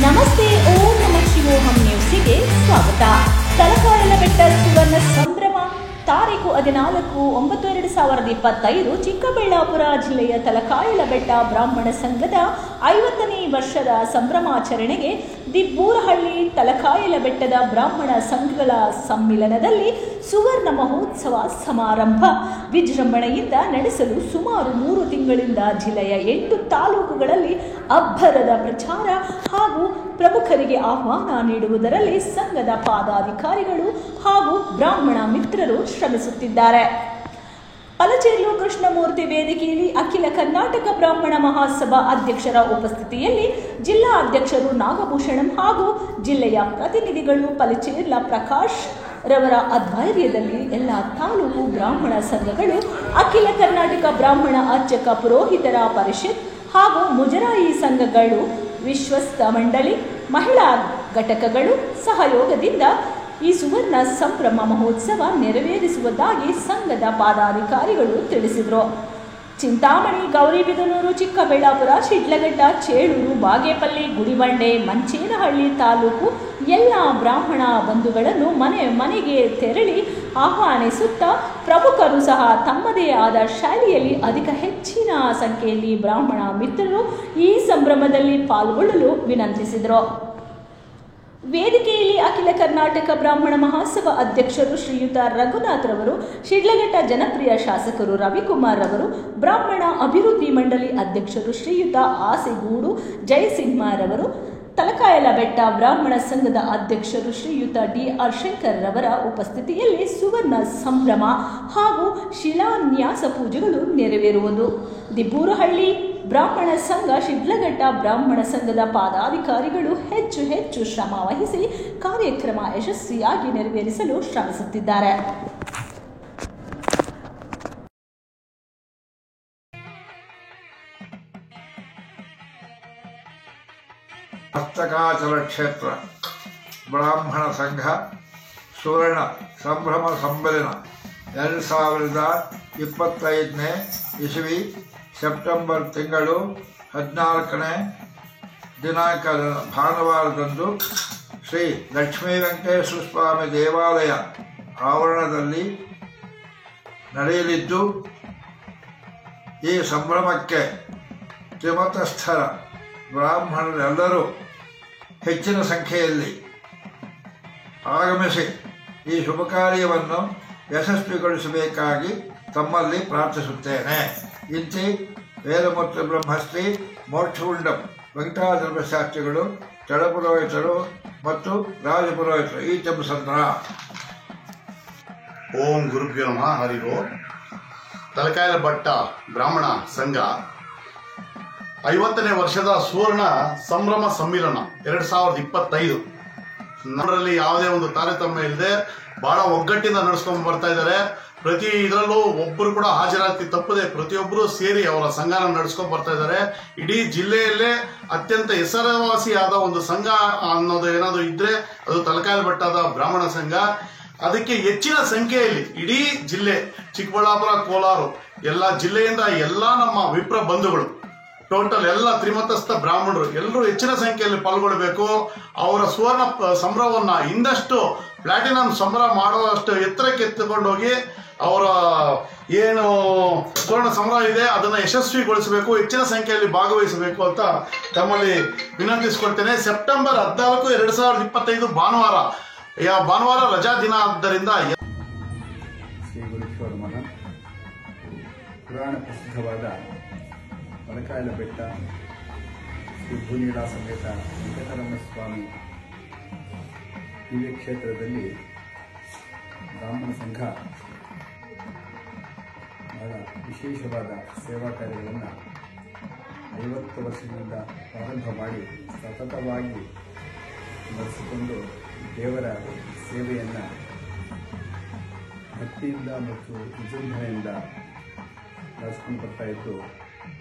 ನಮಸ್ತೆ, ಓಂ ನಮಃ ಶಿವೋಹಂ ನ್ಯೂಸಿಗೆ ಸ್ವಾಗತ. ತಲಕಾಯಲ ಬೆಟ್ಟ ಸುವರ್ಣ ಸಂಭ್ರಮ ತಾರೀಕು 14/9/2025 ಚಿಕ್ಕಬಳ್ಳಾಪುರ ಜಿಲ್ಲೆಯ ತಲಕಾಯಲ ಬೆಟ್ಟ ಬ್ರಾಹ್ಮಣ ಸಂಘದ 50ನೇ ವರ್ಷದ ಸಂಭ್ರಮಾಚರಣೆಗೆ ದಿಬ್ಬೂರಹಳ್ಳಿ ತಲಕಾಯಲ ಬೆಟ್ಟದ ಬ್ರಾಹ್ಮಣ ಸಂಘಗಳ ಸಮ್ಮಿಲನದಲ್ಲಿ ಸುವರ್ಣ ಮಹೋತ್ಸವ ಸಮಾರಂಭ ವಿಜೃಂಭಣೆಯಿಂದ ನಡೆಸಲು ಸುಮಾರು 3 ತಿಂಗಳಿಂದ ಜಿಲ್ಲೆಯ 8 ತಾಲೂಕುಗಳಲ್ಲಿ ಅಬ್ಬರದ ಪ್ರಚಾರ ಹಾಗೂ ಪ್ರಮುಖರಿಗೆ ಆಹ್ವಾನ ನೀಡುವುದರಲ್ಲಿ ಸಂಘದ ಪದಾಧಿಕಾರಿಗಳು ಹಾಗೂ ಬ್ರಾಹ್ಮಣ ಮಿತ್ರರು ಶ್ರಮಿಸುತ್ತಿದ್ದಾರೆ. ಪಲಚೇರ್ಲು ಕೃಷ್ಣಮೂರ್ತಿ ವೇದಿಕೆಯಲ್ಲಿ ಅಖಿಲ ಕರ್ನಾಟಕ ಬ್ರಾಹ್ಮಣ ಮಹಾಸಭಾ ಅಧ್ಯಕ್ಷರ ಉಪಸ್ಥಿತಿಯಲ್ಲಿ ಜಿಲ್ಲಾ ಅಧ್ಯಕ್ಷರು ನಾಗಭೂಷಣಂ ಹಾಗೂ ಜಿಲ್ಲೆಯ ಪ್ರತಿನಿಧಿಗಳು ಪಲಚೇರ್ಲ ಪ್ರಕಾಶ್ ರವರ ಆಧ್ವರ್ಯದಲ್ಲಿ ಎಲ್ಲ ತಾಲೂಕು ಬ್ರಾಹ್ಮಣ ಸಂಘಗಳು, ಅಖಿಲ ಕರ್ನಾಟಕ ಬ್ರಾಹ್ಮಣ ಅರ್ಚಕ ಪುರೋಹಿತರ ಪರಿಷತ್ ಹಾಗೂ ಮುಜರಾಯಿ ಸಂಘಗಳು, ವಿಶ್ವಸ್ತ ಮಂಡಳಿ, ಮಹಿಳಾ ಘಟಕಗಳು ಸಹಯೋಗದಿಂದ ಈ ಸುವರ್ಣ ಸಂಭ್ರಮ ಮಹೋತ್ಸವ ನೆರವೇರಿಸುವುದಾಗಿ ಸಂಘದ ಪದಾಧಿಕಾರಿಗಳು ತಿಳಿಸಿದರು. ಚಿಂತಾಮಣಿ, ಗೌರಿಬಿದನೂರು, ಚಿಕ್ಕಬಳ್ಳಾಪುರ, ಶಿಡ್ಲಘಟ್ಟ, ಚೇಳೂರು, ಬಾಗೇಪಲ್ಲಿ, ಗುಡಿಬಂಡೆ, ಮಂಚೇನಹಳ್ಳಿ ತಾಲೂಕು ಎಲ್ಲ ಬ್ರಾಹ್ಮಣ ಬಂಧುಗಳನ್ನು ಮನೆ ಮನೆಗೆ ತೆರಳಿ ಆಹ್ವಾನಿಸುತ್ತಾ ಪ್ರಮುಖರು ಸಹ ತಮ್ಮದೇ ಆದ ಶೈಲಿಯಲ್ಲಿ ಹೆಚ್ಚಿನ ಸಂಖ್ಯೆಯಲ್ಲಿ ಬ್ರಾಹ್ಮಣ ಮಿತ್ರರು ಈ ಸಂಭ್ರಮದಲ್ಲಿ ಪಾಲ್ಗೊಳ್ಳಲು ವಿನಂತಿಸಿದರು. ವೇದಿಕೆಯಲ್ಲಿ ಅಖಿಲ ಕರ್ನಾಟಕ ಬ್ರಾಹ್ಮಣ ಮಹಾಸಭಾ ಅಧ್ಯಕ್ಷರು ಶ್ರೀಯುತ ರಘುನಾಥ್ ರವರು, ಶಿಡ್ಲಘಟ್ಟ ಜನಪ್ರಿಯ ಶಾಸಕರು ರವಿಕುಮಾರ್ ರವರು, ಬ್ರಾಹ್ಮಣ ಅಭಿವೃದ್ಧಿ ಮಂಡಳಿ ಅಧ್ಯಕ್ಷರು ಶ್ರೀಯುತ ಆಸೆಗೂಡು ಜಯಸಿಂಹರವರು, ತಲಕಾಯಲ ಬೆಟ್ಟ ಬ್ರಾಹ್ಮಣ ಸಂಘದ ಅಧ್ಯಕ್ಷರು ಶ್ರೀಯುತ DR ಶಂಕರ್ ರವರ ಉಪಸ್ಥಿತಿಯಲ್ಲಿ ಸುವರ್ಣ ಸಂಭ್ರಮ ಹಾಗೂ ಶಿಲಾನ್ಯಾಸ ಪೂಜೆಗಳು ನೆರವೇರುವುದು. ದಿಬ್ಬೂರಹಳ್ಳಿ ಬ್ರಾಹ್ಮಣ ಸಂಘ, ಶಿಡ್ಲಘಟ್ಟ ಬ್ರಾಹ್ಮಣ ಸಂಘದ ಪದಾಧಿಕಾರಿಗಳು ಹೆಚ್ಚು ಶ್ರಮ ವಹಿಸಿ ಕಾರ್ಯಕ್ರಮ ಯಶಸ್ವಿಯಾಗಿ ನೆರವೇರಿಸಲು ಶ್ರಮಿಸುತ್ತಿದ್ದಾರೆ. ಹಸ್ತಕಾಚಲ ಕ್ಷೇತ್ರ ಬ್ರಾಹ್ಮಣ ಸಂಘ ಸುವರ್ಣ ಸಂಭ್ರಮ ಸಮ್ಮೇಳನ 2025ನೇ ಇಸವಿ ಸೆಪ್ಟೆಂಬರ್ ತಿಂಗಳು 14ನೇ ದಿನಾಂಕದ ಭಾನುವಾರದಂದು ಶ್ರೀ ಲಕ್ಷ್ಮೀ ವೆಂಕಟೇಶ್ವರ ಸ್ವಾಮಿ ದೇವಾಲಯ ಆವರಣದಲ್ಲಿ ನಡೆಯಲಿದ್ದು, ಈ ಸಂಭ್ರಮಕ್ಕೆ ತ್ರಿಮತಸ್ಥರ ಬ್ರಾಹ್ಮಣರೆಲ್ಲರೂ ಹೆಚ್ಚಿನ ಸಂಖ್ಯೆಯಲ್ಲಿ ಆಗಮಿಸಿ ಈ ಶುಭ ಕಾರ್ಯವನ್ನು ಯಶಸ್ವಿಗೊಳಿಸಬೇಕಾಗಿ ತಮ್ಮಲ್ಲಿ ಪ್ರಾರ್ಥಿಸುತ್ತೇನೆ. ಇಂತಿ ವೇದಮೂರ್ತಿ ಬ್ರಹ್ಮಶ್ರೀ ಮೋಕ್ಷಗುಂಡಂ ವೆಂಕಟಾಚಲ ಶಾಸ್ತ್ರಿಗಳು, ಚಡಪುರೋಹಿತರು ಮತ್ತು ರಾಜಪುರೋಹಿತರು ಈ ಚಂಬಸಂದ್ರ. ಓಂ ಗುರುಭ್ಯೋ ನಮಃ. ಹರಿ ಓಂ. ತಲಕಾಯಲ ಬೆಟ್ಟ ಬ್ರಾಹ್ಮಣ ಸಂಘ 50ನೇ ವರ್ಷದ ಸುವರ್ಣ ಸಂಭ್ರಮ ಸಮ್ಮಿಲನ 2025 ನಮ್ಮರಲ್ಲಿ ಯಾವುದೇ ಒಂದು ತಾರತಮ್ಯ ಇಲ್ಲದೆ ಬಹಳ ಒಗ್ಗಟ್ಟಿಂದ ನಡೆಸ್ಕೊಂಡು ಬರ್ತಾ ಇದ್ದಾರೆ. ಪ್ರತಿ ಇದರಲ್ಲೂ ಒಬ್ಬರು ಕೂಡ ಹಾಜರಾತಿ ತಪ್ಪದೆ ಪ್ರತಿಯೊಬ್ಬರು ಸೇರಿ ಅವರ ಸಂಘನ ನಡೆಸ್ಕೊಂಡು ಬರ್ತಾ ಇದ್ದಾರೆ. ಇಡೀ ಜಿಲ್ಲೆಯಲ್ಲೇ ಅತ್ಯಂತ ಹೆಸರುವಾಸಿಯಾದ ಒಂದು ಸಂಘ ಅನ್ನೋದು ಏನಾದರೂ ಇದ್ರೆ ಅದು ತಲಕಾಯಲ ಬೆಟ್ಟದ ಬ್ರಾಹ್ಮಣ ಸಂಘ. ಅದಕ್ಕೆ ಹೆಚ್ಚಿನ ಸಂಖ್ಯೆಯಲ್ಲಿ ಇಡೀ ಜಿಲ್ಲೆ, ಚಿಕ್ಕಬಳ್ಳಾಪುರ, ಕೋಲಾರ ಎಲ್ಲ ಜಿಲ್ಲೆಯಿಂದ ಎಲ್ಲ ನಮ್ಮ ವಿಪ್ರ ಬಂಧುಗಳು, ಟೋಟಲ್ ಎಲ್ಲ ತ್ರಿಮತಸ್ಥ ಬ್ರಾಹ್ಮಣರು ಎಲ್ಲರೂ ಹೆಚ್ಚಿನ ಸಂಖ್ಯೆಯಲ್ಲಿ ಪಾಲ್ಗೊಳ್ಳಬೇಕು. ಅವರ ಸುವರ್ಣ ಸಂಭ್ರಮವನ್ನ ಇನ್ನಷ್ಟು ಪ್ಲಾಟಿನಂ ಸಂಭ್ರಮ ಮಾಡುವಷ್ಟು ಎತ್ತರಕ್ಕೆ ಎತ್ತಿಕೊಂಡು ಹೋಗಿ ಅವರ ಏನು ಸುವರ್ಣ ಸಂಭ್ರಮ ಇದೆ ಅದನ್ನು ಯಶಸ್ವಿಗೊಳಿಸಬೇಕು, ಹೆಚ್ಚಿನ ಸಂಖ್ಯೆಯಲ್ಲಿ ಭಾಗವಹಿಸಬೇಕು ಅಂತ ತಮ್ಮಲ್ಲಿ ವಿನಂತಿಸಿಕೊಳ್ತೇನೆ. ಸೆಪ್ಟೆಂಬರ್ 14, 2025 ಭಾನುವಾರ ರಜಾ ದಿನ ಆದ್ದರಿಂದ ಶ್ರೀ ಗುರುಶ್ವರ ಮಹಾ ಪುರಾಣ ಪ್ರಸಿದ್ಧವಾದ ತಲಕಾಯಲ ಬೆಟ್ಟ ಶ್ರೀ ಭೂನೀಳ ಸಮೇತ ವೆಂಕಟರಮಣ ಸ್ವಾಮಿ ದಿವ್ಯ ಕ್ಷೇತ್ರದಲ್ಲಿ ಬ್ರಾಹ್ಮಣ ಸಂಘ ಬಹಳ ವಿಶೇಷವಾದ ಸೇವಾ ಕಾರ್ಯಗಳನ್ನು 50 ವರ್ಷಗಳಿಂದ ಪ್ರಾರಂಭ ಮಾಡಿ ಸತತವಾಗಿ ನಡೆಸಿಕೊಂಡು ದೇವರ ಸೇವೆಯನ್ನು ಭಕ್ತಿಯಿಂದ ಮತ್ತು ವಿಜೃಂಭಣೆಯಿಂದ ನಡೆಸ್ಕೊಂಡು ಬರ್ತಾ ಇದ್ದು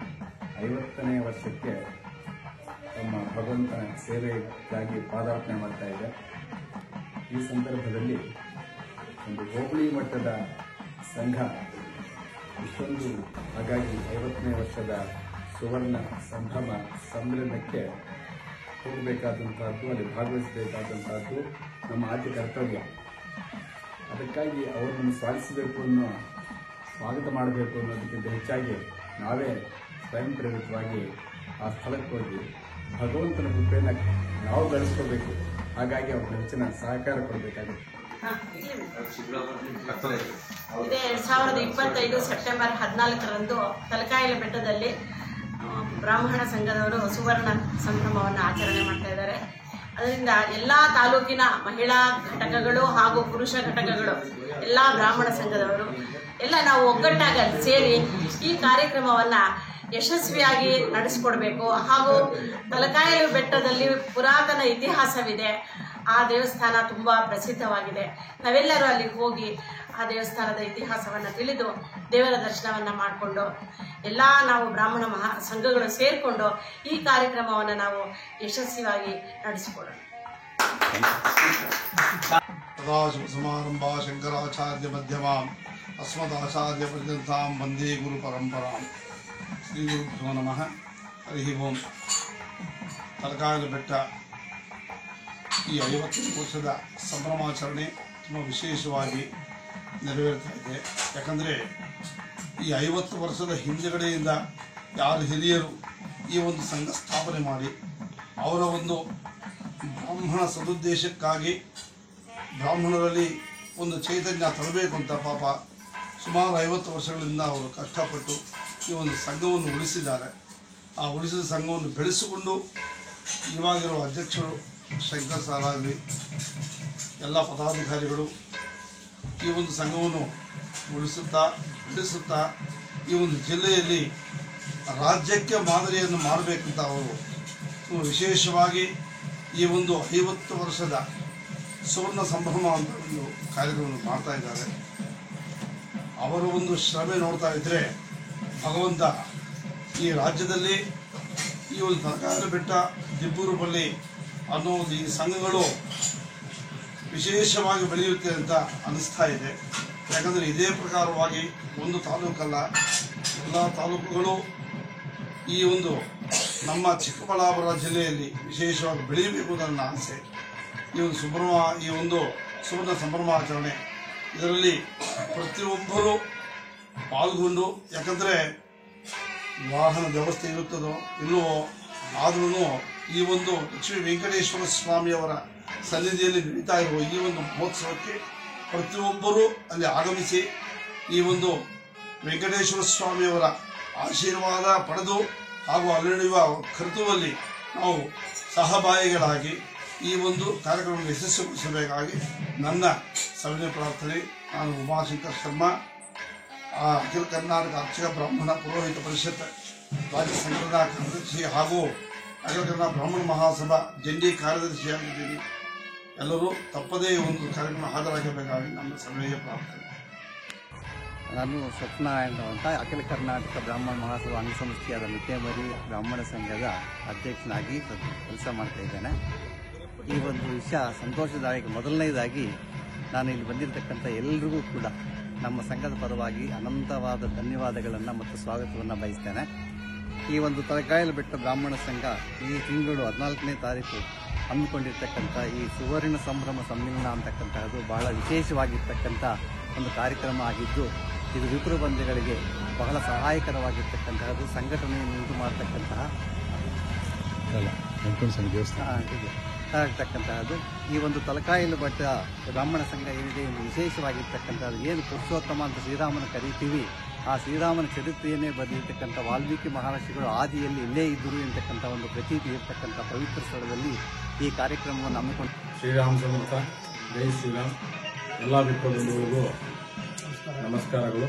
50ನೇ ವರ್ಷಕ್ಕೆ ತಮ್ಮ ಭಗವಂತನ ಸೇವೆಗಾಗಿ ಪಾದಾರ್ಪಣೆ ಮಾಡ್ತಾ ಇದೆ. ಈ ಸಂದರ್ಭದಲ್ಲಿ ಒಂದು ಹೋಬಳಿ ಮಟ್ಟದ ಸಂಘ ಇಷ್ಟೊಂದು ಹಾಗಾಗಿ 50ನೇ ವರ್ಷದ ಸುವರ್ಣ ಸಂಭ್ರಮ ಸಮ್ಮೇಳನಕ್ಕೆ ಹೋಗಬೇಕಾದಂತಹದ್ದು, ಅಲ್ಲಿ ಭಾಗವಹಿಸಬೇಕಾದಂತಹದ್ದು ನಮ್ಮ ಆದ್ಯ ಕರ್ತವ್ಯ. ಅದಕ್ಕಾಗಿ ಅವರನ್ನು ಸ್ವಾಗತ ಮಾಡಬೇಕು ಅನ್ನೋದಕ್ಕಿಂತ ಹೆಚ್ಚಾಗಿ ನಾವೇ ಸ್ವಯಂ ಪ್ರೇರಿತವಾಗಿ ಆ ಸ್ಥಳಕ್ಕೆ ಹೋಗಿ ಭಗವಂತನ ಕೃಪೆಯನ್ನು ನಾವು ಗಳಿಸ್ಕೋಬೇಕು. ಹಾಗಾಗಿ ಅವ್ರ ಹೆಚ್ಚಿನ ಸಹಕಾರ ಕೊಡಬೇಕಾಗುತ್ತೆ. ಇದೇ 2025 ಸೆಪ್ಟೆಂಬರ್ 14ರಂದು ತಲಕಾಯಲ ಬೆಟ್ಟದಲ್ಲಿ ಬ್ರಾಹ್ಮಣ ಸಂಘದವರು ಸುವರ್ಣ ಸಂಭ್ರಮವನ್ನು ಆಚರಣೆ ಮಾಡ್ತಾ ಇದ್ದಾರೆ. ಅದರಿಂದ ಎಲ್ಲ ತಾಲೂಕಿನ ಮಹಿಳಾ ಘಟಕಗಳು ಹಾಗೂ ಪುರುಷ ಘಟಕಗಳು, ಎಲ್ಲ ಬ್ರಾಹ್ಮಣ ಸಂಘದವರು ಎಲ್ಲ ನಾವು ಒಗ್ಗಟ್ಟಾಗಿ ಸೇರಿ ಈ ಕಾರ್ಯಕ್ರಮವನ್ನು ಯಶಸ್ವಿಯಾಗಿ ನಡೆಸಿಕೊಡ್ಬೇಕು. ಹಾಗೂ ತಲಕಾಯಲು ಬೆಟ್ಟದಲ್ಲಿ ಪುರಾತನ ಇತಿಹಾಸವಿದೆ. ಆ ದೇವಸ್ಥಾನ ತುಂಬ ಪ್ರಸಿದ್ಧವಾಗಿದೆ. ನಾವೆಲ್ಲರೂ ಅಲ್ಲಿಗೆ ಹೋಗಿ ಆ ದೇವಸ್ಥಾನದ ಇತಿಹಾಸವನ್ನು ತಿಳಿದು ದೇವರ ದರ್ಶನವನ್ನು ಮಾಡಿಕೊಂಡು ಎಲ್ಲ ನಾವು ಬ್ರಾಹ್ಮಣ ಸಂಘಗಳು ಸೇರಿಕೊಂಡು ಈ ಕಾರ್ಯಕ್ರಮವನ್ನು ನಾವು ಯಶಸ್ವಿಯಾಗಿ ನಡೆಸಿಕೊಡೋಣ. ಸಮಾರಂಭ ಶಂಕರಾಚಾರ್ಯ ಮಧ್ಯಮಾಂ ಅಸ್ಮದಾಚಾರ್ಯ ಪರ್ಯಂತಾಂ ವಂದೇ ಗುರು ಪರಂಪರಾಂ. ಶ್ರೀ ಗುರುಭ್ಯೋ ನಮಃ. ಹರಿ ಓಂ. ತಲಕಾಯಲು ಬೆಟ್ಟ ಈ 50 ವರ್ಷದ ಸಂಭ್ರಮಾಚರಣೆ ತುಂಬ ವಿಶೇಷವಾಗಿ ನೆರವೇರ್ತಾ ಇದೆ. ಯಾಕಂದರೆ ಈ 50 ವರ್ಷದ ಹಿಂದುಗಡೆಯಿಂದ ಯಾರು ಹಿರಿಯರು ಈ ಒಂದು ಸಂಘ ಸ್ಥಾಪನೆ ಮಾಡಿ ಅವರ ಒಂದು ಬ್ರಾಹ್ಮಣ ಸದುದ್ದೇಶಕ್ಕಾಗಿ ಬ್ರಾಹ್ಮಣರಲ್ಲಿ ಒಂದು ಚೈತನ್ಯ ತರಬೇಕು ಅಂತ ಪಾಪ ಸುಮಾರು 50 ವರ್ಷಗಳಿಂದ ಅವರು ಕಷ್ಟಪಟ್ಟು ಈ ಒಂದು ಸಂಘವನ್ನು ಉಳಿಸಿದ್ದಾರೆ. ಆ ಉಳಿಸಿದ ಸಂಘವನ್ನು ಬೆಳೆಸಿಕೊಂಡು ಇವಾಗಿರುವ ಅಧ್ಯಕ್ಷರು ಶಂಕರ್ ಸರ್ ಆಗಲಿ, ಎಲ್ಲ ಪದಾಧಿಕಾರಿಗಳು ಈ ಒಂದು ಸಂಘವನ್ನು ಉಳಿಸುತ್ತಾ ಈ ಒಂದು ಜಿಲ್ಲೆಯಲ್ಲಿ ರಾಜ್ಯಕ್ಕೆ ಮಾದರಿಯನ್ನು ಮಾಡಬೇಕಂತ ಅವರು ವಿಶೇಷವಾಗಿ ಈ ಒಂದು 50 ವರ್ಷದ ಸುವರ್ಣ ಸಂಭ್ರಮ ಅಂತ ಒಂದು ಕಾರ್ಯಕ್ರಮವನ್ನು ಮಾಡ್ತಾ ಇದ್ದಾರೆ. ಅವರ ಒಂದು ಶ್ರಮೆ ನೋಡ್ತಾ ಇದ್ದರೆ ಭಗವಂತ ಈ ರಾಜ್ಯದಲ್ಲಿ ಈ ಒಂದು ತಲಕಾಯಲು ಬೆಟ್ಟ, ದಿಬ್ಬೂರುಬಲ್ಲಿ ಅನ್ನೋ ಒಂದು ಈ ಸಂಘಗಳು ವಿಶೇಷವಾಗಿ ಬೆಳೆಯುತ್ತೆ ಅಂತ ಅನಿಸ್ತಾ ಇದೆ. ಯಾಕಂದರೆ ಇದೇ ಪ್ರಕಾರವಾಗಿ ಒಂದು ತಾಲೂಕಲ್ಲ, ಎಲ್ಲ ತಾಲೂಕುಗಳು ಈ ಒಂದು ನಮ್ಮ ಚಿಕ್ಕಬಳ್ಳಾಪುರ ಜಿಲ್ಲೆಯಲ್ಲಿ ವಿಶೇಷವಾಗಿ ಬೆಳೆಯಬೇಕು ಅಂತ ನನ್ನ ಆಸೆ. ಈ ಒಂದು ಸುವರ್ಣ ಸಂಭ್ರಮಾಚರಣೆ ಇದರಲ್ಲಿ ಪ್ರತಿಯೊಬ್ಬರೂ ಪಾಲ್ಗೊಂಡು, ಯಾಕಂದರೆ ವಾಹನ ವ್ಯವಸ್ಥೆ ಇರುತ್ತದೋ ಇಲ್ಲವೋ ಆದ್ರೂ ಈ ಒಂದು ಲಕ್ಷ್ಮೀ ವೆಂಕಟೇಶ್ವರ ಸ್ವಾಮಿಯವರ ಸನ್ನಿಧಿಯಲ್ಲಿ ನಡೀತಾ ಇರುವ ಈ ಒಂದು ಮಹೋತ್ಸವಕ್ಕೆ ಪ್ರತಿಯೊಬ್ಬರೂ ಅಲ್ಲಿ ಆಗಮಿಸಿ ಈ ಒಂದು ವೆಂಕಟೇಶ್ವರ ಸ್ವಾಮಿಯವರ ಆಶೀರ್ವಾದ ಪಡೆದು ಹಾಗೂ ಅಲ್ಲಿ ನಡೆಯುವ ಕರ್ತವ್ಯದಲ್ಲಿ ನಾವು ಸಹಭಾಗಿಗಳಾಗಿ ಈ ಒಂದು ಕಾರ್ಯಕ್ರಮವನ್ನು ಯಶಸ್ವಿಗೊಳಿಸಬೇಕಾಗಿ ನನ್ನ ಸವಿನಯ ಪ್ರಾರ್ಥನೆ. ನಾನು ಉಮಾಶಂಕರ್ ಶರ್ಮಾ, ಅಖಿಲ ಕರ್ನಾಟಕ ಅರ್ಚಕ ಬ್ರಾಹ್ಮಣ ಪುರೋಹಿತ ಪರಿಷತ್ ರಾಜ್ಯ ಸಂಘಟನಾ ಕಾರ್ಯದರ್ಶಿ ಹಾಗೂ ಅಖಿಲ ಕರ್ನಾಟಕ ಬ್ರಾಹ್ಮಣ ಮಹಾಸಭಾ ಜಂಟಿ ಕಾರ್ಯದರ್ಶಿಯಾಗಿದ್ದೀನಿ. ಎಲ್ಲರೂ ತಪ್ಪದೇ ಒಂದು ಕಾರ್ಯಕ್ರಮ ಹಾಜರಾಗಬೇಕಾಗಿ ನನ್ನ ಸವಿನಯ ಪ್ರಾರ್ಥನೆ. ನಾನು ಸ್ವಪ್ನಾರಾಯಣ ಅಂತ ಅಖಿಲ ಕರ್ನಾಟಕ ಬ್ರಾಹ್ಮಣ ಮಹಾಸಭಾ ಅಂಗಸಂಸ್ಥೆಯಾದ ಮಿಟ್ಟೇಮರಿ ಬ್ರಾಹ್ಮಣ ಸಂಘದ ಅಧ್ಯಕ್ಷನಾಗಿ ಕೆಲಸ ಮಾಡ್ತಾ ಇದ್ದೇನೆ. ಈ ಒಂದು ವಿಷಯ ಸಂತೋಷದಾಯಕ. ಮೊದಲನೇದಾಗಿ ನಾನು ಇಲ್ಲಿ ಬಂದಿರತಕ್ಕಂಥ ಎಲ್ಲರಿಗೂ ಕೂಡ ನಮ್ಮ ಸಂಘದ ಪರವಾಗಿ ಅನಂತವಾದ ಧನ್ಯವಾದಗಳನ್ನು ಮತ್ತು ಸ್ವಾಗತವನ್ನು ಬಯಸ್ತೇನೆ. ಈ ಒಂದು ತಲಕಾಯಲು ಬೆಟ್ಟ ಬ್ರಾಹ್ಮಣ ಸಂಘ ಈ ತಿಂಗಳು 14ನೇ ತಾರೀಕು ಹಮ್ಮಿಕೊಂಡಿರ್ತಕ್ಕಂಥ ಈ ಸುವರ್ಣ ಸಂಭ್ರಮ ಸಮ್ಮಿಲನ ಅಂತಕ್ಕಂತಹದ್ದು ಬಹಳ ವಿಶೇಷವಾಗಿರ್ತಕ್ಕಂಥ ಒಂದು ಕಾರ್ಯಕ್ರಮ ಆಗಿದ್ದು, ಇದು ವಿಪ್ರ ಬಂಧುಗಳಿಗೆ ಬಹಳ ಸಹಾಯಕರವಾಗಿರ್ತಕ್ಕಂತಹದ್ದು. ಸಂಘಟನೆಯನ್ನು ಉಂಟು ಮಾಡತಕ್ಕಂತಹ ಆಗ್ತಕ್ಕಂತಹದ್ದು ಈ ಒಂದು ತಲಕಾಯಲು ಬೆಟ್ಟ ಬ್ರಾಹ್ಮಣ ಸಂಘ ಏನಿದೆ ಒಂದು ವಿಶೇಷವಾಗಿರ್ತಕ್ಕಂಥದ್ದು. ಏನು ಪುರುಷೋತ್ತಮ ಅಂತ ಶ್ರೀರಾಮನ ಕರೀತೀವಿ, ಆ ಶ್ರೀರಾಮನ ಚರಿತ್ರೆಯನ್ನೇ ಬರೆದಿರ್ತಕ್ಕಂಥ ವಾಲ್ಮೀಕಿ ಮಹರ್ಷಿಗಳು ಆದಿಯಲ್ಲಿ ಇಲ್ಲೇ ಇದ್ದರು ಎಂತಕ್ಕಂಥ ಒಂದು ಪ್ರತೀತಿ ಇರತಕ್ಕಂಥ ಪವಿತ್ರ ಸ್ಥಳದಲ್ಲಿ ಈ ಕಾರ್ಯಕ್ರಮವನ್ನು ಹಮ್ಮಿಕೊಂಡು ಶ್ರೀರಾಮ ಸಮರ್ಥ, ಜೈ ಶ್ರೀರಾಮ್. ಎಲ್ಲ ಬಿಟ್ಟುಗಳಿಗೂ ನಮಸ್ಕಾರಗಳು.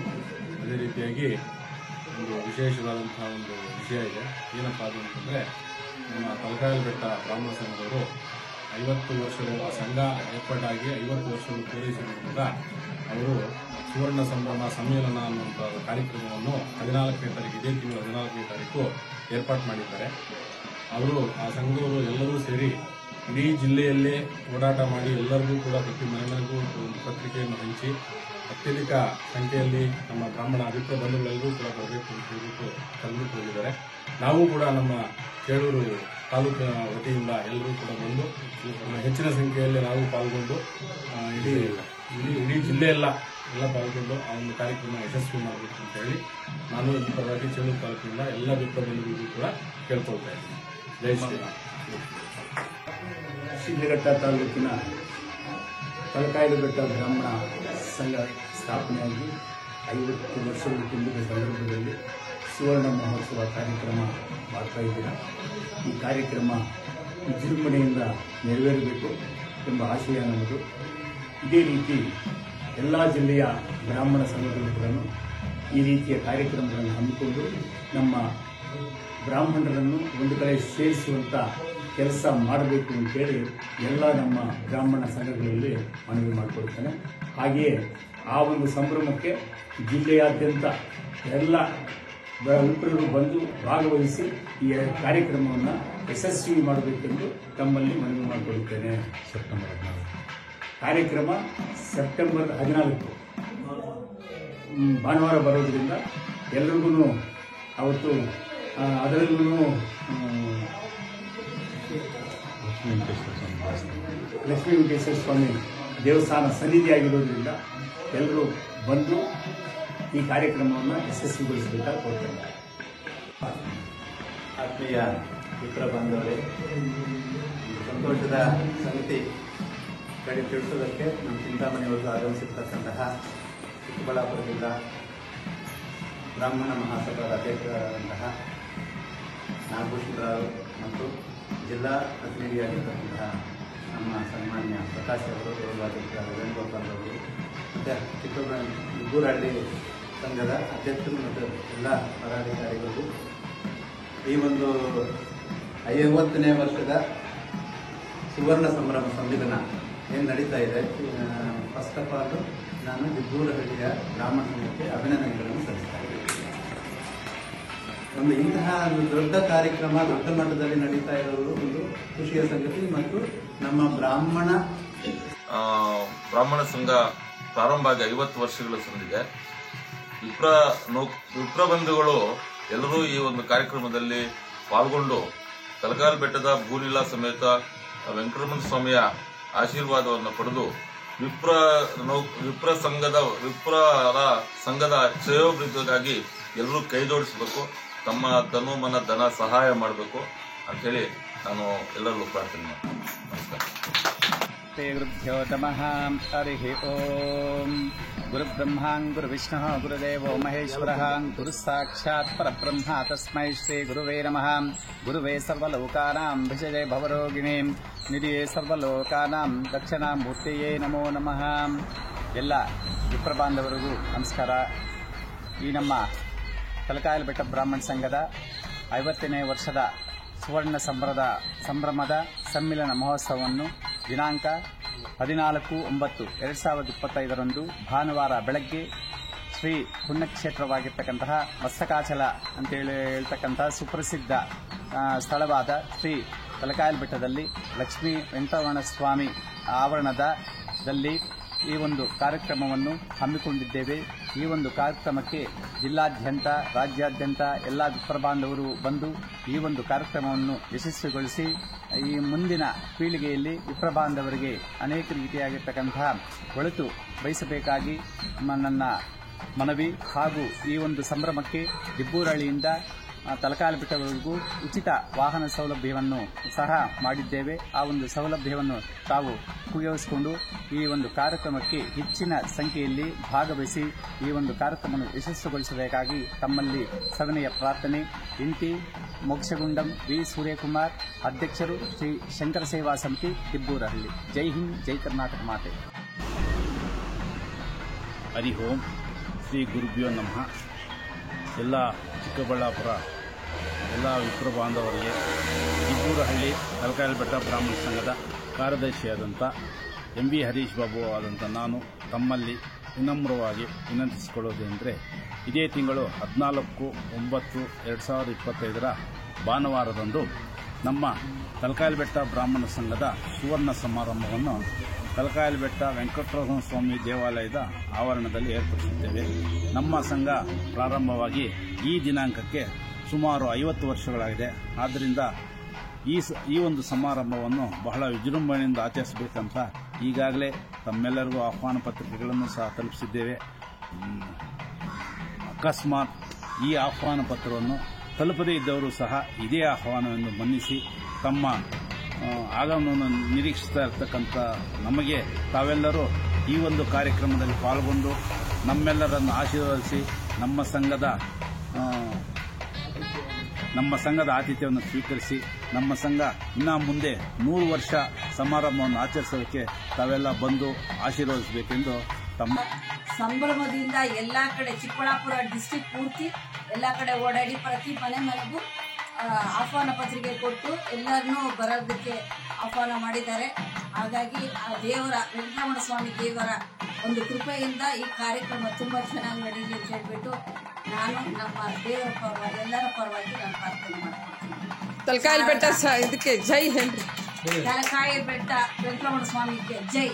ಅದೇ ರೀತಿಯಾಗಿ ಒಂದು ವಿಶೇಷವಾದಂತಹ ಒಂದು ವಿಷಯ ಇದೆ. ಏನಪ್ಪ ಅದು ಅಂತಂದರೆ, ನಮ್ಮ ತಲಕಾಯಲು ಬೆಟ್ಟ ಬ್ರಾಹ್ಮಣ ಸಂಘದವರು 50 ವರ್ಷಗಳು ಸಂಘ ಏರ್ಪಾಟಾಗಿ 50 ವರ್ಷಗಳು ಪೂರೈಸಿದ್ದರಿಂದ ಅವರು ಸುವರ್ಣ ಸಂಭ್ರಮ ಸಮ್ಮೇಳನ ಅನ್ನುವಂಥ ಕಾರ್ಯಕ್ರಮವನ್ನು 14ನೇ ತಾರೀಕು, ಇದೇ ತಿಂಗಳು 14ನೇ ತಾರೀಕು ಏರ್ಪಾಡು ಮಾಡಿದ್ದಾರೆ. ಅವರು ಆ ಸಂಘದವರು ಎಲ್ಲರೂ ಸೇರಿ ಇಡೀ ಜಿಲ್ಲೆಯಲ್ಲೇ ಓಡಾಟ ಮಾಡಿ ಎಲ್ಲರಿಗೂ ಕೂಡ ಪ್ರತಿ ಮನೆಗೂ ಒಂದು ಪತ್ರಿಕೆಯನ್ನು ಹಂಚಿ ಅತ್ಯಧಿಕ ಸಂಖ್ಯೆಯಲ್ಲಿ ನಮ್ಮ ಬ್ರಾಹ್ಮಣ ಅಭಿಪ್ರಾಯ ಬಂಧುಗಳೆಲ್ಲರೂ ಕೂಡ ಬರಬೇಕು ಅಂತ ಹೇಳ್ಬಿಟ್ಟು ತಂದುಬಿಟ್ಟು ಹೋಗಿದ್ದಾರೆ. ನಾವು ಕೂಡ ನಮ್ಮ ಕೇಳೂರು ತಾಲೂಕಿನ ವತಿಯಿಂದ ಎಲ್ಲರೂ ಕೂಡ ಬಂದು ಹೆಚ್ಚಿನ ಸಂಖ್ಯೆಯಲ್ಲಿ ನಾವು ಪಾಲ್ಗೊಂಡು ಇಡೀ ಜಿಲ್ಲೆಯೆಲ್ಲ ಪಾಲ್ಗೊಂಡು ಆ ಒಂದು ಕಾರ್ಯಕ್ರಮ ಯಶಸ್ವಿ ಮಾಡಬೇಕು ಅಂತ ಹೇಳಿ ನಾನು ಈ ಪರವಾಗಿ ಚೆನ್ನೂರು ತಾಲೂಕಿನಿಂದ ಎಲ್ಲ ಮಿತ್ರಬಂಧುಗಳಿಗೂ ಕೂಡ ಕೇಳ್ಕೊಳ್ತಾ ಇದ್ದೀನಿ. ಜೈ ಶ್ರೀರಾಮ್. ಶಿಡ್ಲಘಟ್ಟ ತಾಲೂಕಿನ ತಲಕಾಯಲಬೆಟ್ಟ ಬ್ರಾಹ್ಮಣ ಸಂಘ ಸ್ಥಾಪನೆಯಾಗಿ 50 ವರ್ಷಗಳು ತುಂಬಿದ ಸಂದರ್ಭದಲ್ಲಿ ಸುವರ್ಣ ಮಹೋತ್ಸವ ಕಾರ್ಯಕ್ರಮ ಮಾಡ್ತಾ ಇದ್ದೀರಾ. ಈ ಕಾರ್ಯಕ್ರಮ ವಿಜೃಂಭಣೆಯಿಂದ ನೆರವೇರಬೇಕು ಎಂಬ ಆಶಯ ನಮ್ಮದು. ಇದೇ ರೀತಿ ಎಲ್ಲ ಜಿಲ್ಲೆಯ ಬ್ರಾಹ್ಮಣ ಸಂಘಗಳು ಕೂಡ ಈ ರೀತಿಯ ಕಾರ್ಯಕ್ರಮಗಳನ್ನು ಹಮ್ಮಿಕೊಂಡು ನಮ್ಮ ಬ್ರಾಹ್ಮಣರನ್ನು ಒಂದು ಕಡೆ ಸೇರಿಸುವಂಥ ಕೆಲಸ ಮಾಡಬೇಕು ಅಂತೇಳಿ ಎಲ್ಲ ನಮ್ಮ ಬ್ರಾಹ್ಮಣ ಸಂಘಗಳಲ್ಲಿ ಮನವಿ ಮಾಡಿಕೊಡ್ತೇನೆ. ಹಾಗೆಯೇ ಆ ಒಂದು ಸಂಭ್ರಮಕ್ಕೆ ಜಿಲ್ಲೆಯಾದ್ಯಂತ ಎಲ್ಲ ವಿಪ್ರರು ಬಂದು ಭಾಗವಹಿಸಿ ಈ ಕಾರ್ಯಕ್ರಮವನ್ನು ಯಶಸ್ವಿ ಮಾಡಬೇಕೆಂದು ತಮ್ಮಲ್ಲಿ ಮನವಿ ಮಾಡಿಕೊಳ್ಳುತ್ತೇನೆ. ಕಾರ್ಯಕ್ರಮ ಸೆಪ್ಟೆಂಬರ್ 14 ಭಾನುವಾರ ಬರೋದ್ರಿಂದ ಎಲ್ರಿಗೂ ಅವತ್ತು ಅದರಲ್ಲೂ ಲಕ್ಷ್ಮೀ ವೆಂಕಟೇಶ್ವರ ಸ್ವಾಮಿ ದೇವಸ್ಥಾನ ಸನ್ನಿಧಿಯಾಗಿರೋದ್ರಿಂದ ಎಲ್ಲರೂ ಬಂದು ಈ ಕಾರ್ಯಕ್ರಮವನ್ನು ಯಶಸ್ವಿಗೊಳಿಸಬೇಕಾಗಿ ಕೋರ್ತೇನೆ. ಆತ್ಮೀಯ ಮಿತ್ರ ಬಾಂಧವರೇ, ಸಂತೋಷದ ಸಂಗತಿ ಕಡೆ ತಿಳಿಸೋದಕ್ಕೆ ನಮ್ಮ ಚಿಂತಾಮಣಿಯವರು ಆಗಮಿಸಿರ್ತಕ್ಕಂತಹ ಚಿಕ್ಕಬಳ್ಳಾಪುರದಿಂದ ಬ್ರಾಹ್ಮಣ ಮಹಾಸಭಾದ ಅಧ್ಯಕ್ಷರಾದಂತಹ ನಾಗಭೂಷಣರಾವ್ ಮತ್ತು ಜಿಲ್ಲಾ ಪ್ರತಿನಿಧಿಯಾಗಿರ್ತಕ್ಕಂತಹ ನಮ್ಮ ಸನ್ಮಾನ್ಯ ಪ್ರಕಾಶ್ ಅವರು, ಗೌರವಾಧ್ಯಕ್ಷರಾದ ವೇಣುಗೋಪಾಲ್ ಅವರು ಮತ್ತು ಇಬ್ಬೂರಹಳ್ಳಿ ಸಂಘದ ಅಧ್ಯಕ್ಷರು ಮತ್ತು ಎಲ್ಲ ಪದಾಧಿಕಾರಿಗಳು ಈ ಒಂದು 50ನೇ ವರ್ಷದ ಸುವರ್ಣ ಸಂಭ್ರಮ ಸಂವಿಧಾನ ಏನು ನಡೀತಾ ಇದೆ, ಫಸ್ಟ್ ಆಫ್ ಆಲ್ ನಾನು ಇಬ್ಬೂರಹಳ್ಳಿಯ ಬ್ರಾಹ್ಮಣ ಸಂಘಕ್ಕೆ ಅಭಿನಂದನೆಗಳನ್ನು ಸಲ್ಲಿಸ್ತಾ ಇದ್ದೀನಿ. ಒಂದು ಇಂತಹ ಒಂದು ದೊಡ್ಡ ಕಾರ್ಯಕ್ರಮ ದೊಡ್ಡ ಮಟ್ಟದಲ್ಲಿ ನಡೀತಾ ಇರೋದು ಒಂದು ಖುಷಿಯ ಸಂಗತಿ. ಮತ್ತು ನಮ್ಮ ಬ್ರಾಹ್ಮಣ ಸಂಘ ಪ್ರಾರಂಭ ಆಗಿ 50 ವರ್ಷಗಳು ಸಂದಿದೆ. ವಿಪ್ರ ಬಂಧುಗಳು ಎಲ್ಲರೂ ಈ ಒಂದು ಕಾರ್ಯಕ್ರಮದಲ್ಲಿ ಪಾಲ್ಗೊಂಡು ತಲಕಾಲ್ ಬೆಟ್ಟದ ಭೂಲೀಲಾ ಸಮೇತ ವೆಂಕಟರಮಣ ಸ್ವಾಮಿಯ ಆಶೀರ್ವಾದವನ್ನು ಪಡೆದು ವಿಪ್ರ ಸಂಘದ ಶ್ರೇಯೋಭಿವೃದ್ಧಿಗಾಗಿ ಎಲ್ಲರೂ ಕೈ ಜೋಡಿಸಬೇಕು, ತಮ್ಮ ತನು ಮನ ಧನ ಸಹಾಯ ಮಾಡಬೇಕು ಅಂತೇಳಿ ನಾನು ಎಲ್ಲರಿಗೂ ಪ್ರಾರ್ಥನೆ ಮಾಡ್ತೀನಿ. ನಮಸ್ಕಾರ. ಗುರುಭ್ಯೋ ನಮಃ. ಹರಿ ಓಂ. ಗುರುಬ್ರಹ್ಮ ಗುರುವಿಷ್ಣು ಗುರುದೇವೋ ಮಹೇಶ್ವರ ಗುರು ಸಾಕ್ಷಾತ್ ಪರಬ್ರಹ್ಮ ತಸ್ಮೈ ಶ್ರೀ ಗುರುವೇ ನಮಃ. ಗುರುವೇ ಸರ್ವಲೋಕಾನಾಂ ಭಿಷಜೇ ಭವರೋಗಿಣೀ ನಿಧಿಯೇ ಸರ್ವಲೋಕಾನಾಂ ದಕ್ಷಿಣಾಮೂರ್ತಿಯೇ ನಮೋ ನಮಃ. ಎಲ್ಲ ವಿಪ್ರಬಾಂಧವರಿಗೂ ನಮಸ್ಕಾರ. ಈ ನಮ್ಮ ತಲಕಾಯಲಬೆಟ್ಟ ಬ್ರಾಹ್ಮಣ ಸಂಘದ 50ನೇ ವರ್ಷದ ಸುವರ್ಣ ಸಂಭ್ರಮದ ಸಮ್ಮಿಲನ ಮಹೋತ್ಸವವನ್ನು ದಿನಾಂಕ 14/9/2025 ಭಾನುವಾರ ಬೆಳಗ್ಗೆ ಶ್ರೀ ಪುಣ್ಯಕ್ಷೇತ್ರವಾಗಿರ್ತಕ್ಕಂತಹ ಮಸ್ತಕಾಚಲ ಅಂತೇಳಿ ಹೇಳ್ತಕ್ಕಂತಹ ಸುಪ್ರಸಿದ್ಧ ಸ್ಥಳವಾದ ಶ್ರೀ ತಲಕಾಯಲಬೆಟ್ಟದಲ್ಲಿ ಲಕ್ಷ್ಮೀ ವೆಂಕಟರಮಣ ಸ್ವಾಮಿ ಆವರಣದಲ್ಲಿ ಈ ಒಂದು ಕಾರ್ಯಕ್ರಮವನ್ನು ಹಮ್ಮಿಕೊಂಡಿದ್ದೇವೆ. ಈ ಒಂದು ಕಾರ್ಯಕ್ರಮಕ್ಕೆ ಜಿಲ್ಲಾದ್ಯಂತ ರಾಜ್ಯಾದ್ಯಂತ ಎಲ್ಲ ವಿಪ್ರಬಾಂಧವರು ಬಂದು ಈ ಒಂದು ಕಾರ್ಯಕ್ರಮವನ್ನು ಯಶಸ್ವಿಗೊಳಿಸಿ ಈ ಮುಂದಿನ ಪೀಳಿಗೆಯಲ್ಲಿ ವಿಪ್ರಬಾಂಧವರಿಗೆ ಅನೇಕ ರೀತಿಯಾಗಿರ್ತಕ್ಕಂತಹ ಒಳಿತು ಬಯಸಬೇಕಾಗಿ ನನ್ನ ಮನವಿ. ಹಾಗೂ ಈ ಒಂದು ಸಂಭ್ರಮಕ್ಕೆ ದಿಬ್ಬೂರಹಳ್ಳಿಯಿಂದ ತಲಕಾಯಲಬೆಟ್ಟವರೆಗೂ ಉಚಿತ ವಾಹನ ಸೌಲಭ್ಯವನ್ನು ಸಹ ಮಾಡಿದ್ದೇವೆ. ಆ ಒಂದು ಸೌಲಭ್ಯವನ್ನು ತಾವು ಉಪಯೋಗಿಸಿಕೊಂಡು ಈ ಒಂದು ಕಾರ್ಯಕ್ರಮಕ್ಕೆ ಹೆಚ್ಚಿನ ಸಂಖ್ಯೆಯಲ್ಲಿ ಭಾಗವಹಿಸಿ ಈ ಒಂದು ಕಾರ್ಯಕ್ರಮವನ್ನು ಯಶಸ್ವಿಗೊಳಿಸಬೇಕಾಗಿ ತಮ್ಮಲ್ಲಿ ಸವಿನಯ ಪ್ರಾರ್ಥನೆ. ಇಂತಿ ಮೋಕ್ಷಗುಂಡಂ ವಿ ಸೂರ್ಯಕುಮಾರ್, ಅಧ್ಯಕ್ಷರು ಶ್ರೀ ಶಂಕರ ಸೇವಾ ಸಮಿತಿ ದಿಬ್ಬೂರಹಳ್ಳಿ. ಜೈ ಹಿಂದ್, ಜೈ ಕರ್ನಾಟಕ ಮಾತೆ. ಹರಿ ಓಂ. ಶ್ರೀ ಗುರುಭ್ಯೋ ನಮಃ. ಎಲ್ಲ ಚಿಕ್ಕಬಳ್ಳಾಪುರ ಎಲ್ಲ ವಿಪ್ರ ಬಾಂಧವರಿಗೆ ದಿಬ್ಬೂರಹಳ್ಳಿ ತಲಕಾಯಲಬೆಟ್ಟ ಬ್ರಾಹ್ಮಣ ಸಂಘದ ಕಾರ್ಯದರ್ಶಿಯಾದಂಥ MV ಹರೀಶ್ ಬಾಬು ಆದಂಥ ನಾನು ತಮ್ಮಲ್ಲಿ ವಿನಮ್ರವಾಗಿ ವಿನಂತಿಸಿಕೊಳ್ಳುವುದೆಂದರೆ, ಇದೇ ತಿಂಗಳು 14/9/2025 ಭಾನುವಾರದಂದು ನಮ್ಮ ತಲಕಾಯಲಬೆಟ್ಟ ಬ್ರಾಹ್ಮಣ ಸಂಘದ ಸುವರ್ಣ ಸಮಾರಂಭವನ್ನು ತಲಕಾಯಲಬೆಟ್ಟ ವೆಂಕಟರಮಣ ಸ್ವಾಮಿ ದೇವಾಲಯದ ಆವರಣದಲ್ಲಿ ಏರ್ಪಡಿಸುತ್ತೇವೆ. ನಮ್ಮ ಸಂಘ ಪ್ರಾರಂಭವಾಗಿ ಈ ದಿನಾಂಕಕ್ಕೆ ಸುಮಾರು 50 ವರ್ಷಗಳಾಗಿದೆ. ಆದ್ದರಿಂದ ಈ ಒಂದು ಸಮಾರಂಭವನ್ನು ಬಹಳ ವಿಜೃಂಭಣೆಯಿಂದ ಆಚರಿಸಬೇಕಂತ ಈಗಾಗಲೇ ತಮ್ಮೆಲ್ಲರಿಗೂ ಆಹ್ವಾನ ಪತ್ರಿಕೆಗಳನ್ನು ಸಹ ತಲುಪಿಸಿದ್ದೇವೆ. ಅಕಸ್ಮಾತ್ ಈ ಆಹ್ವಾನ ಪತ್ರವನ್ನು ತಲುಪದೇ ಇದ್ದವರು ಸಹ ಇದೇ ಆಹ್ವಾನವನ್ನು ಮನ್ನಿಸಿ ತಮ್ಮ ಆಗಮನವನ್ನು ನಿರೀಕ್ಷಿಸ್ತಾ ಇರತಕ್ಕಂಥ ನಮಗೆ ತಾವೆಲ್ಲರೂ ಈ ಒಂದು ಕಾರ್ಯಕ್ರಮದಲ್ಲಿ ಪಾಲ್ಗೊಂಡು ನಮ್ಮೆಲ್ಲರನ್ನು ಆಶೀರ್ವದಿಸಿ ನಮ್ಮ ಸಂಘದ ಆತಿಥ್ಯವನ್ನು ಸ್ವೀಕರಿಸಿ ನಮ್ಮ ಸಂಘ ಇನ್ನು ಮುಂದೆ 100 ವರ್ಷ ಸಮಾರಂಭವನ್ನು ಆಚರಿಸೋದಕ್ಕೆ ತಾವೆಲ್ಲ ಬಂದು ಆಶೀರ್ವದಿಸಬೇಕೆಂದು ತಮ್ಮ ಸಂಭ್ರಮದಿಂದ ಎಲ್ಲಾ ಕಡೆ ಚಿಕ್ಕಬಳ್ಳಾಪುರ ಡಿಸ್ಟ್ರಿಕ್ಟ್ ಪೂರ್ತಿ ಎಲ್ಲಾ ಕಡೆ ಓಡಾಡಿ ಪ್ರತಿ ಮನೆಗೂ ಆಹ್ವಾನ ಪತ್ರಿಕೆ ಕೊಟ್ಟು ಎಲ್ಲರನ್ನೂ ಬರೋದಕ್ಕೆ ಆಹ್ವಾನ ಮಾಡಿದ್ದಾರೆ. ಹಾಗಾಗಿ ಆ ದೇವರ ವೆಂಕಟರಮಣ ಸ್ವಾಮಿ ದೇವರ ಒಂದು ಕೃಪೆಯಿಂದ ಈ ಕಾರ್ಯಕ್ರಮ ತುಂಬಾ ಚೆನ್ನಾಗಿ ನಡೀಲಿ ಅಂತ ಹೇಳ್ಬಿಟ್ಟು ನಾನು ನಮ್ಮ ದೇವರ ಪರವಾಗಿ ಎಲ್ಲರ ಪರವಾಗಿ ನಾನು ಪ್ರಾರ್ಥನೆ ಮಾಡ್ತೀನಿ. ತಲಕಾಯಲ ಬೆಟ್ಟ ಇದಕ್ಕೆ ಜೈ ಹೇಳಿ. ತಲಕಾಯಲ ಬೆಟ್ಟ ವೆಂಕಟರಮಣ ಸ್ವಾಮಿಗೆ ಜೈ.